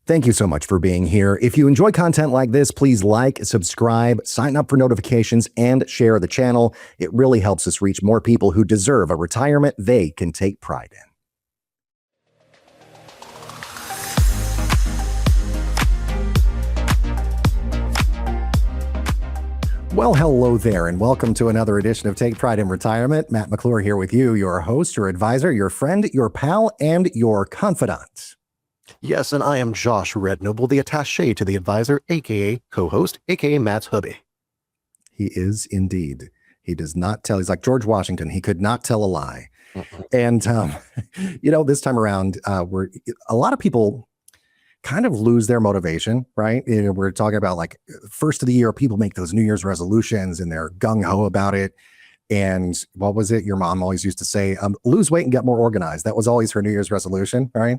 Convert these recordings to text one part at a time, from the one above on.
Thank you so much for being here. If you enjoy content like this, please like, subscribe, sign up for notifications, and share the channel. It really helps us reach more people who deserve a retirement they can take pride in. Well, hello there, and welcome to another edition of Take Pride in Retirement. Matt McClure here with you, your host, your advisor, your friend, your pal, and your confidant. Yes, and I am Josh Rednoble, the attaché to the advisor, aka co-host, aka Matt's hubby. He is indeed. He does not tell. He's like George Washington. He could not tell a lie. And, this time around, a lot of people kind of lose their motivation, right? We're talking about like first of the year, people make those New Year's resolutions and they're gung-ho about it. And what was it? Your mom always used to say, lose weight and get more organized. That was always her New Year's resolution, right?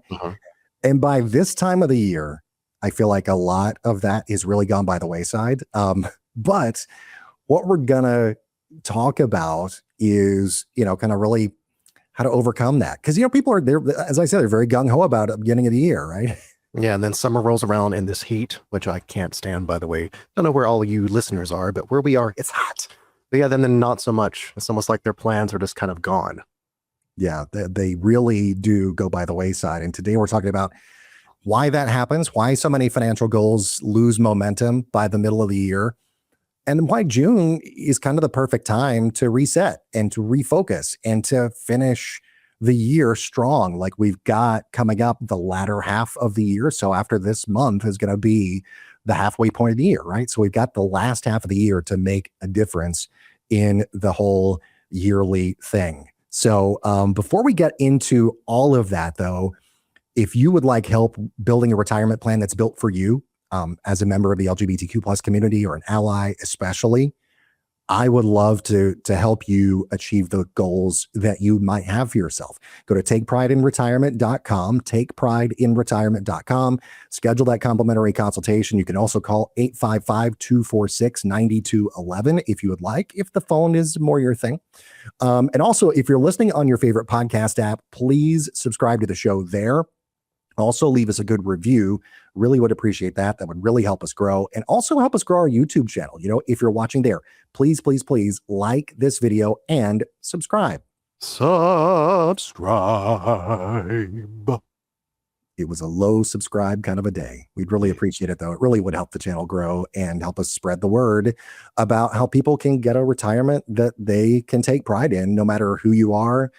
And by this time of the year, I feel like a lot of that is really gone by the wayside. But what we're going to talk about is, kind of really how to overcome that. Because, people are there, as I said, they're very gung-ho about it at the beginning of the year, right? Yeah, and then summer rolls around in this heat, which I can't stand, by the way. Don't know where all of you listeners are, but where we are, it's hot. But yeah, then not so much. It's almost like their plans are just kind of gone. Yeah, they really do go by the wayside. And today we're talking about why that happens, why so many financial goals lose momentum by the middle of the year, and why June is kind of the perfect time to reset and to refocus and to finish the year strong. Like we've got coming up the latter half of the year. So after this month is going to be the halfway point of the year, right? So we've got the last half of the year to make a difference in the whole yearly thing. So before we get into all of that, though, if you would like help building a retirement plan that's built for you as a member of the LGBTQ plus community or an ally, especially, I would love to help you achieve the goals that you might have for yourself. Go to takeprideinretirement.com, takeprideinretirement.com, schedule that complimentary consultation. You can also call 855-246-9211 if you would like, if the phone is more your thing. And also, if you're listening on your favorite podcast app, please subscribe to the show there. Also, leave us a good review. Really would appreciate that. That would really help us grow and also help us grow our YouTube channel. If you're watching there, please, please, please like this video and subscribe. Subscribe. It was a low subscribe kind of a day. We'd really appreciate it, though. It really would help the channel grow and help us spread the word about how people can get a retirement that they can take pride in, no matter who you are,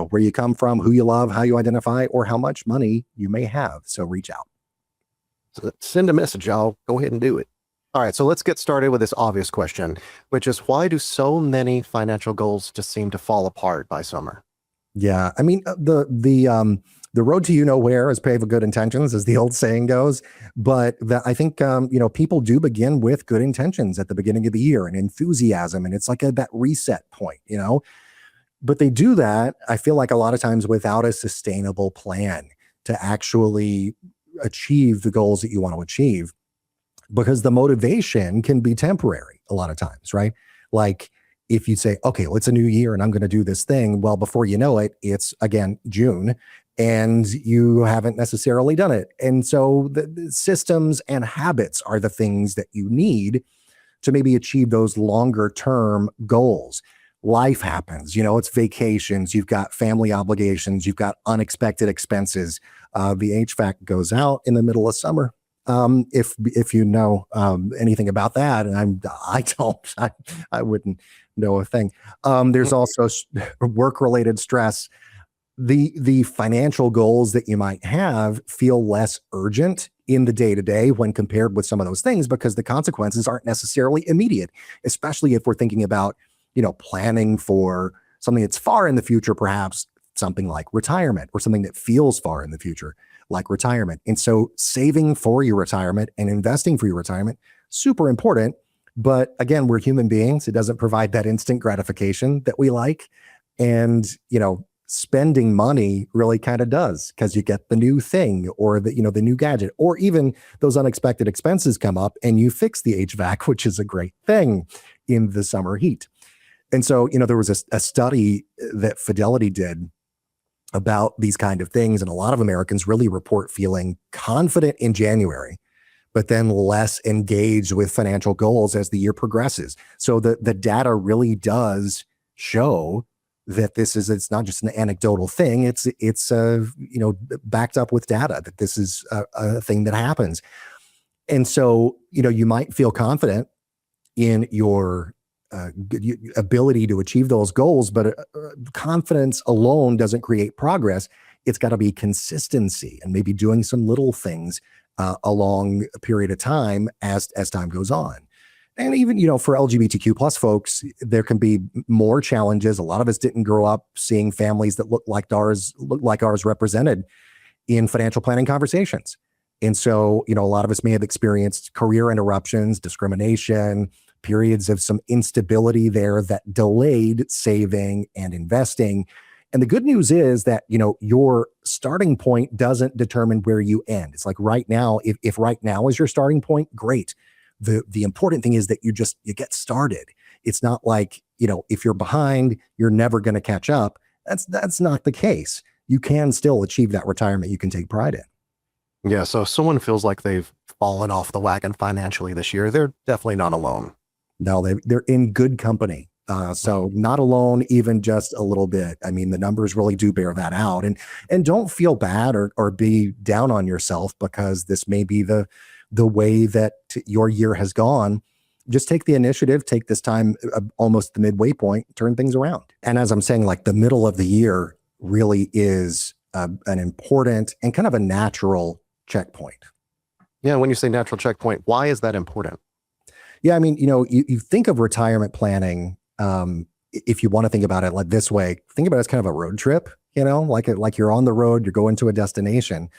where you come from, who you love, how you identify, or how much money you may have. So reach out. So send a message. I'll go ahead and do it. All right, so let's get started with this obvious question, which is why do so many financial goals just seem to fall apart by summer? Yeah, I mean, the road to nowhere is paved with good intentions, as the old saying goes. But I think people do begin with good intentions at the beginning of the year and enthusiasm, and it's like that reset point, But they do that, I feel like, a lot of times without a sustainable plan to actually achieve the goals that you want to achieve, because the motivation can be temporary a lot of times, right? Like if you say, okay, well, it's a new year and I'm going to do this thing. Well, before you know it, it's again, June, and you haven't necessarily done it. And so the systems and habits are the things that you need to maybe achieve those longer term goals. Life happens, it's vacations, you've got family obligations, you've got unexpected expenses. The HVAC goes out in the middle of summer. If you know anything about that, and I wouldn't know a thing. There's also work-related stress. The financial goals that you might have feel less urgent in the day-to-day when compared with some of those things, because the consequences aren't necessarily immediate, especially if we're thinking about planning for something that's far in the future, perhaps something like retirement, or something that feels far in the future like retirement. And so saving for your retirement and investing for your retirement, super important. But again, we're human beings. It doesn't provide that instant gratification that we like. And, spending money really kind of does, because you get the new thing or the new gadget, or even those unexpected expenses come up and you fix the HVAC, which is a great thing in the summer heat. And so, there was a study that Fidelity did about these kind of things. And a lot of Americans really report feeling confident in January, but then less engaged with financial goals as the year progresses. So the data really does show that it's not just an anecdotal thing. It's backed up with data that this is a thing that happens. And so, you might feel confident in your ability to achieve those goals, but confidence alone doesn't create progress. It's got to be consistency and maybe doing some little things along a period of time as time goes on. And even, for LGBTQ plus folks, there can be more challenges. A lot of us didn't grow up seeing families that look like ours represented in financial planning conversations. And so, a lot of us may have experienced career interruptions, discrimination, periods of some instability there that delayed saving and investing. And the good news is that, your starting point doesn't determine where you end. It's like right now, if right now is your starting point, great. The important thing is that you get started. It's not like, if you're behind, you're never going to catch up. That's not the case. You can still achieve that retirement you can take pride in. Yeah, so if someone feels like they've fallen off the wagon financially this year, they're definitely not alone. No, they're in good company. So not alone, even just a little bit. I mean, the numbers really do bear that out. And don't feel bad or be down on yourself because this may be the way that your year has gone. Just take the initiative, take this time almost the midway point, turn things around. And as I'm saying, like the middle of the year really is an important and kind of a natural checkpoint. Yeah, when you say natural checkpoint, why is that important? Yeah, I mean, you think of retirement planning, if you want to think about it like this way, think about it as kind of a road trip, like you're on the road, you're going to a destination,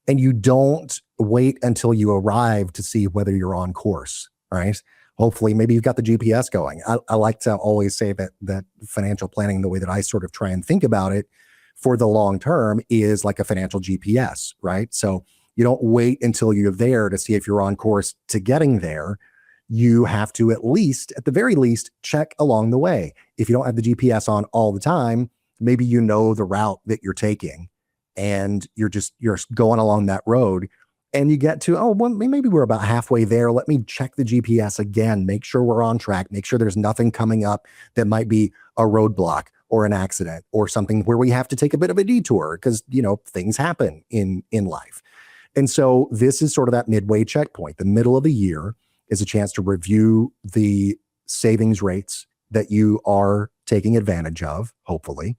and you don't wait until you arrive to see whether you're on course, right? Hopefully, maybe you've got the GPS going. I like to always say that financial planning, the way that I sort of try and think about it for the long term, is like a financial GPS, right? So you don't wait until you're there to see if you're on course to getting there. You have to at the very least, check along the way. If you don't have the GPS on all the time, maybe the route that you're taking and you're going along that road and you get to, maybe we're about halfway there. Let me check the GPS again, make sure we're on track, make sure there's nothing coming up that might be a roadblock or an accident or something where we have to take a bit of a detour because, things happen in life. And so this is sort of that midway checkpoint. The middle of the year is a chance to review the savings rates that you are taking advantage of, hopefully.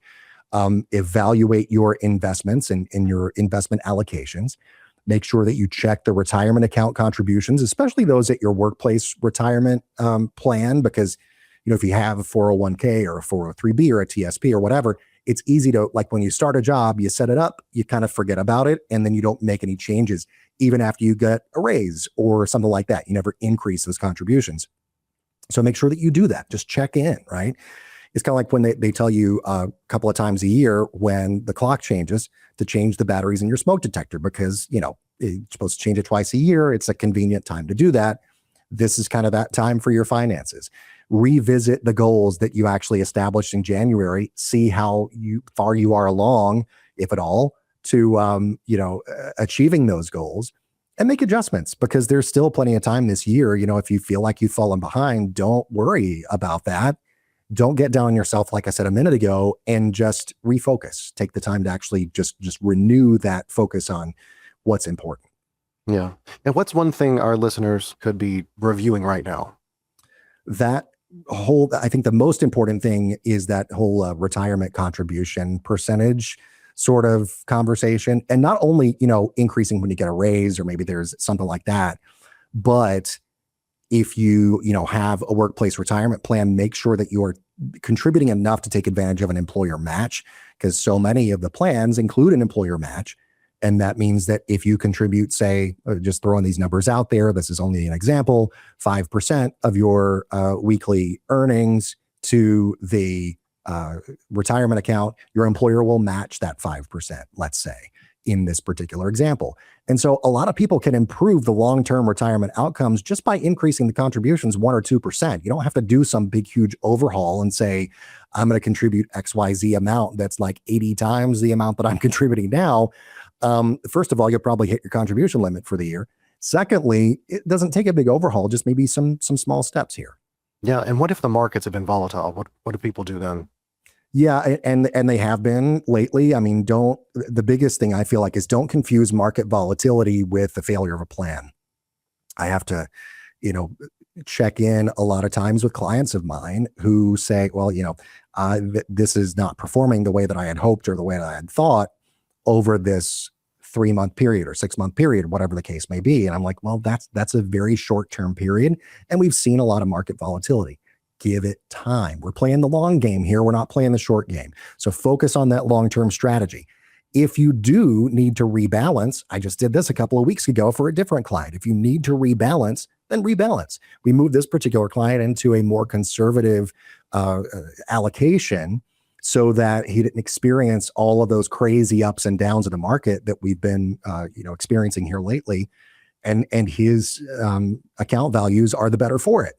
Evaluate your investments and your investment allocations. Make sure that you check the retirement account contributions, especially those at your workplace retirement plan, because if you have a 401k or a 403b or a TSP or whatever, it's easy to, like when you start a job, you set it up, you kind of forget about it, and then you don't make any changes, even after you get a raise or something like that. You never increase those contributions. So make sure that you do that. Just check in, right? It's kind of like when they tell you a couple of times a year when the clock changes to change the batteries in your smoke detector because, you're supposed to change it twice a year. It's a convenient time to do that. This is kind of that time for your finances. Revisit the goals that you actually established in January. See how far you are along, if at all, to achieving those goals, and make adjustments because there's still plenty of time this year. If you feel like you've fallen behind, don't worry about that. Don't get down on yourself, like I said a minute ago, and just refocus. Take the time to actually just renew that focus on what's important. Yeah. And what's one thing our listeners could be reviewing right now? I think the most important thing is that whole retirement contribution percentage sort of conversation. And not only, increasing when you get a raise or maybe there's something like that, but if you have a workplace retirement plan, make sure that you are contributing enough to take advantage of an employer match, because so many of the plans include an employer match. And that means that if you contribute, say, just throwing these numbers out there, this is only an example, 5% of your weekly earnings to the retirement account, your employer will match that 5%, let's say. in this particular example. And so a lot of people can improve the long-term retirement outcomes just by increasing the contributions 1 or 2%. You don't have to do some big, huge overhaul and say, I'm going to contribute XYZ amount that's like 80 times the amount that I'm contributing now. First of all, you'll probably hit your contribution limit for the year. Secondly, it doesn't take a big overhaul, just maybe some small steps here. Yeah. And what if the markets have been volatile? What do people do then? Yeah, and they have been lately. I mean, the biggest thing I feel like is don't confuse market volatility with the failure of a plan. I have to, check in a lot of times with clients of mine who say, well, this is not performing the way that I had hoped or the way that I had thought over this 3-month period or 6-month period, whatever the case may be. And I'm like, well, that's a very short-term period. And we've seen a lot of market volatility. Give it time. We're playing the long game here. We're not playing the short game. So focus on that long-term strategy. If you do need to rebalance, I just did this a couple of weeks ago for a different client. If you need to rebalance, then rebalance. We moved this particular client into a more conservative allocation so that he didn't experience all of those crazy ups and downs of the market that we've been experiencing here lately. And his account values are the better for it.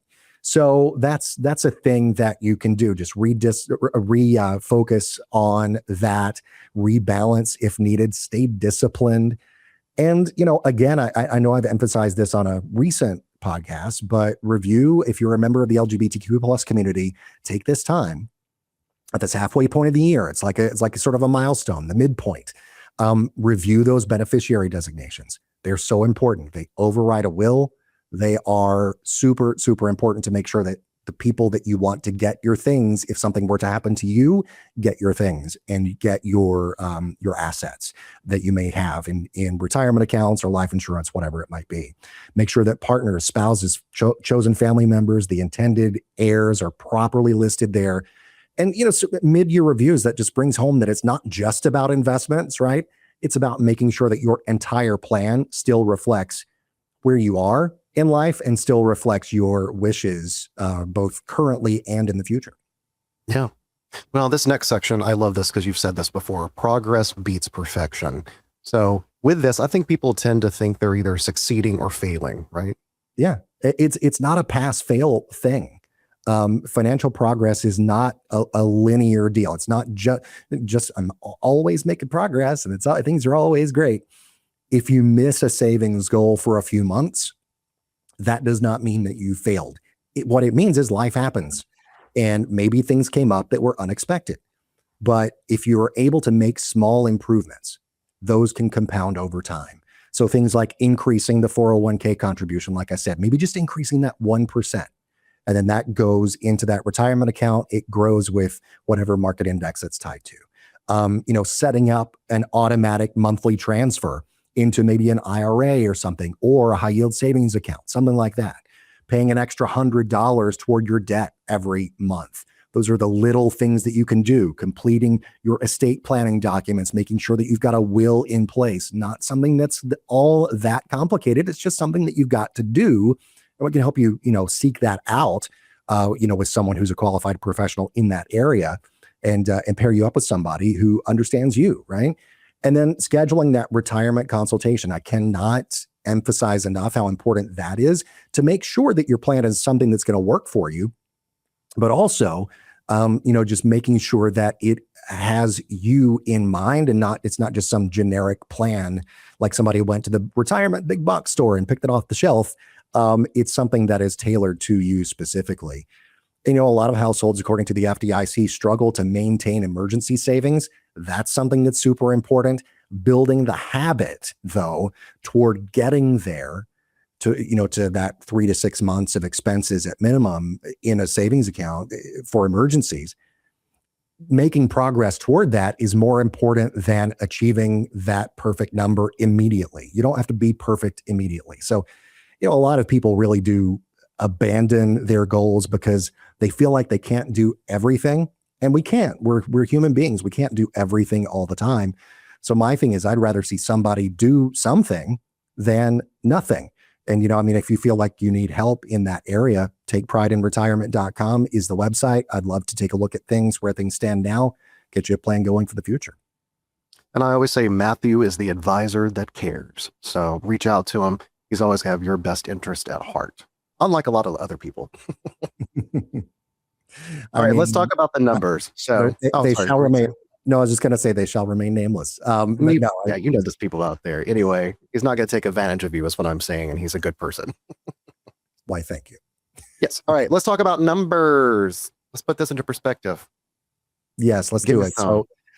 So that's a thing that you can do. Just focus on that, rebalance if needed, stay disciplined. And, again, I know I've emphasized this on a recent podcast, but review, if you're a member of the LGBTQ plus community, take this time at this halfway point of the year. It's like a sort of a milestone, the midpoint. Review those beneficiary designations. They're so important. They override a will. They are super, super important to make sure that the people that you want to get your things, if something were to happen to you, get your things and get your assets that you may have in retirement accounts or life insurance, whatever it might be. Make sure that partners, spouses, chosen family members, the intended heirs are properly listed there. And, so mid-year reviews, that just brings home that it's not just about investments, right? It's about making sure that your entire plan still reflects where you are in life and still reflects your wishes, both currently and in the future. Yeah. Well, this next section, I love this because you've said this before. Progress beats perfection. So with this, I think people tend to think they're either succeeding or failing, right? Yeah. It's not a pass-fail thing. Financial progress is not a linear deal. It's not just I'm always making progress and things are always great. If you miss a savings goal for a few months, that does not mean that you failed. What it means is life happens and maybe things came up that were unexpected. But if you're able to make small improvements, those can compound over time. So things like increasing the 401k contribution, like I said, maybe just increasing that 1%. And then that goes into that retirement account. It grows with whatever market index it's tied to. Setting up an automatic monthly transfer into maybe an IRA or something, or a high yield savings account, something like that. Paying an extra $100 toward your debt every month. Those are the little things that you can do. Completing your estate planning documents, making sure that you've got a will in place, not something that's all that complicated. It's just something that you've got to do. And we can help you, seek that out, with someone who's a qualified professional in that area and pair you up with somebody who understands you, right? And then scheduling that retirement consultation. I cannot emphasize enough how important that is to make sure that your plan is something that's going to work for you, but also, just making sure that it has you in mind and it's not just some generic plan like somebody went to the retirement big box store and picked it off the shelf. It's something that is tailored to you specifically. A lot of households, according to the FDIC, struggle to maintain emergency savings. That's something that's super important. Building the habit, though, toward getting there to that 3 to 6 months of expenses at minimum in a savings account for emergencies. Making progress toward that is more important than achieving that perfect number immediately. You don't have to be perfect immediately. So, a lot of people really do abandon their goals because they feel like they can't do everything. And we can't. We're human beings. We can't do everything all the time. So my thing is, I'd rather see somebody do something than nothing. And, if you feel like you need help in that area, takeprideinretirement.com is the website. I'd love to take a look at things, where things stand now, get you a plan going for the future. And I always say Matthew is the advisor that cares. So reach out to him. He's always have your best interest at heart, unlike a lot of other people. All right, let's talk about the numbers. So they shall remain. No, I was just going to say they shall remain nameless. No, yeah, you know, there's people out there. Anyway, he's not going to take advantage of you, is what I'm saying, and he's a good person. Why, thank you. Yes. All right, let's talk about numbers. Let's put this into perspective. Yes, let's do it.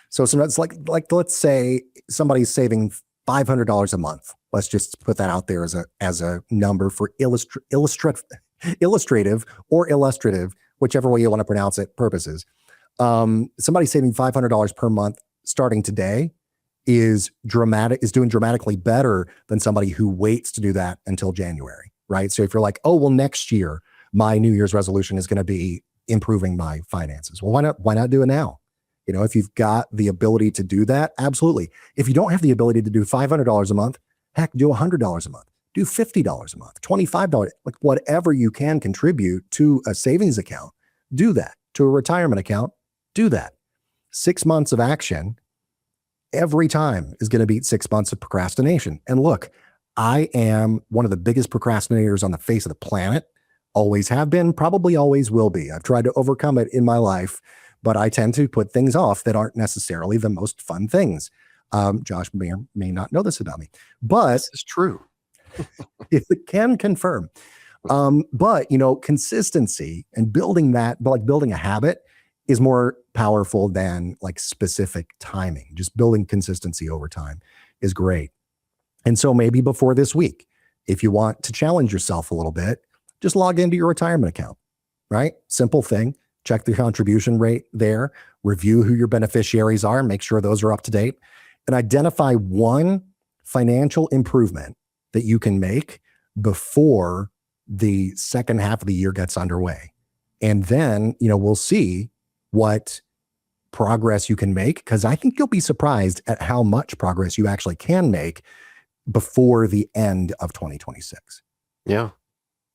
So it's like let's say somebody's saving $500 a month. Let's just put that out there as a number for illustrative or illustrative, whichever way you want to pronounce it, purposes. Somebody saving $500 per month starting today is doing dramatically better than somebody who waits to do that until January, right? So if you're like, oh, well, next year, my New Year's resolution is going to be improving my finances. Well, why not do it now? You know, if you've got the ability to do that, absolutely. If you don't have the ability to do $500 a month, heck, do $100 a month, do $50 a month, $25, like whatever you can contribute to a savings account, do that. To a retirement account, do that. 6 months of action every time is going to beat 6 months of procrastination. And look, I am one of the biggest procrastinators on the face of the planet. Always have been, probably always will be. I've tried to overcome it in my life, but I tend to put things off that aren't necessarily the most fun things. Josh may or may not know this about me, but this is true. If it can confirm. But you know, consistency and building that, like building a habit, is more powerful than like specific timing. Just building consistency over time is great. And so maybe before this week, if you want to challenge yourself a little bit, just log into your retirement account, right? Simple thing. Check the contribution rate there, review who your beneficiaries are, make sure those are up to date, and identify one financial improvement that you can make before the second half of the year gets underway. And then, you know, we'll see what progress you can make, because I think you'll be surprised at how much progress you actually can make before the end of 2026. Yeah.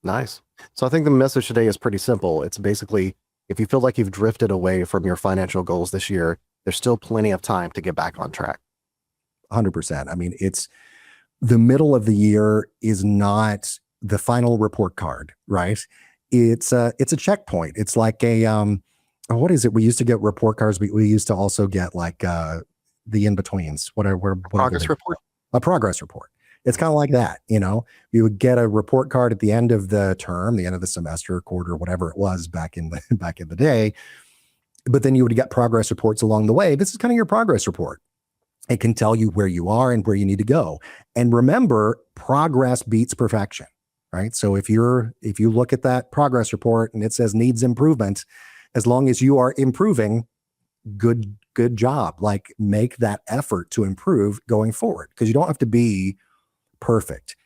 Nice. So I think the message today is pretty simple. It's basically, if you feel like you've drifted away from your financial goals this year, there's still plenty of time to get back on track. 100%. I mean, it's the middle of the year is not the final report card, right? It's a checkpoint. It's like a, what is it? We used to get report cards. We used to also get like the in-betweens. Progress report. A progress report. It's kind of like that, you know, you would get a report card at the end of the term, the end of the semester, quarter, whatever it was back in the day. But then you would get progress reports along the way. This is kind of your progress report. It can tell you where you are and where you need to go. And remember, progress beats perfection, right? So if you look at that progress report and it says needs improvement, as long as you are improving, good job. Like, make that effort to improve going forward, because you don't have to be perfect.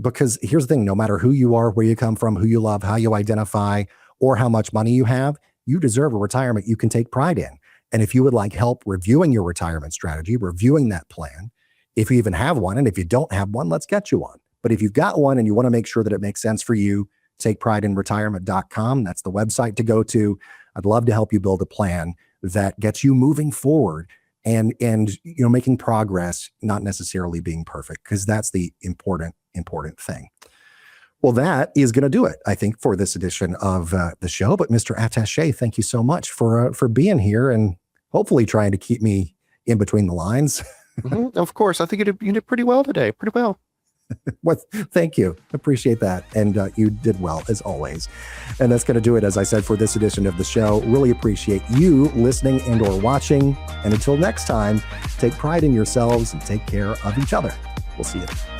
Because here's the thing, no matter who you are, where you come from, who you love, how you identify, or how much money you have, you deserve a retirement you can take pride in. And if you would like help reviewing your retirement strategy, reviewing that plan, if you even have one, and if you don't have one, let's get you one. But if you've got one and you want to make sure that it makes sense for you, takeprideinretirement.com. That's the website to go to. I'd love to help you build a plan that gets you moving forward and you know, making progress, not necessarily being perfect, because that's the important thing. Well, that is going to do it, I think, for this edition of the show. But Mr. Attaché, thank you so much for being here and hopefully trying to keep me in between the lines. Mm-hmm. Of course, I think you did pretty well today. Pretty well. Well, thank you. Appreciate that. And you did well, as always. And that's going to do it, as I said, for this edition of the show. Really appreciate you listening and or watching. And until next time, take pride in yourselves and take care of each other. We'll see you then.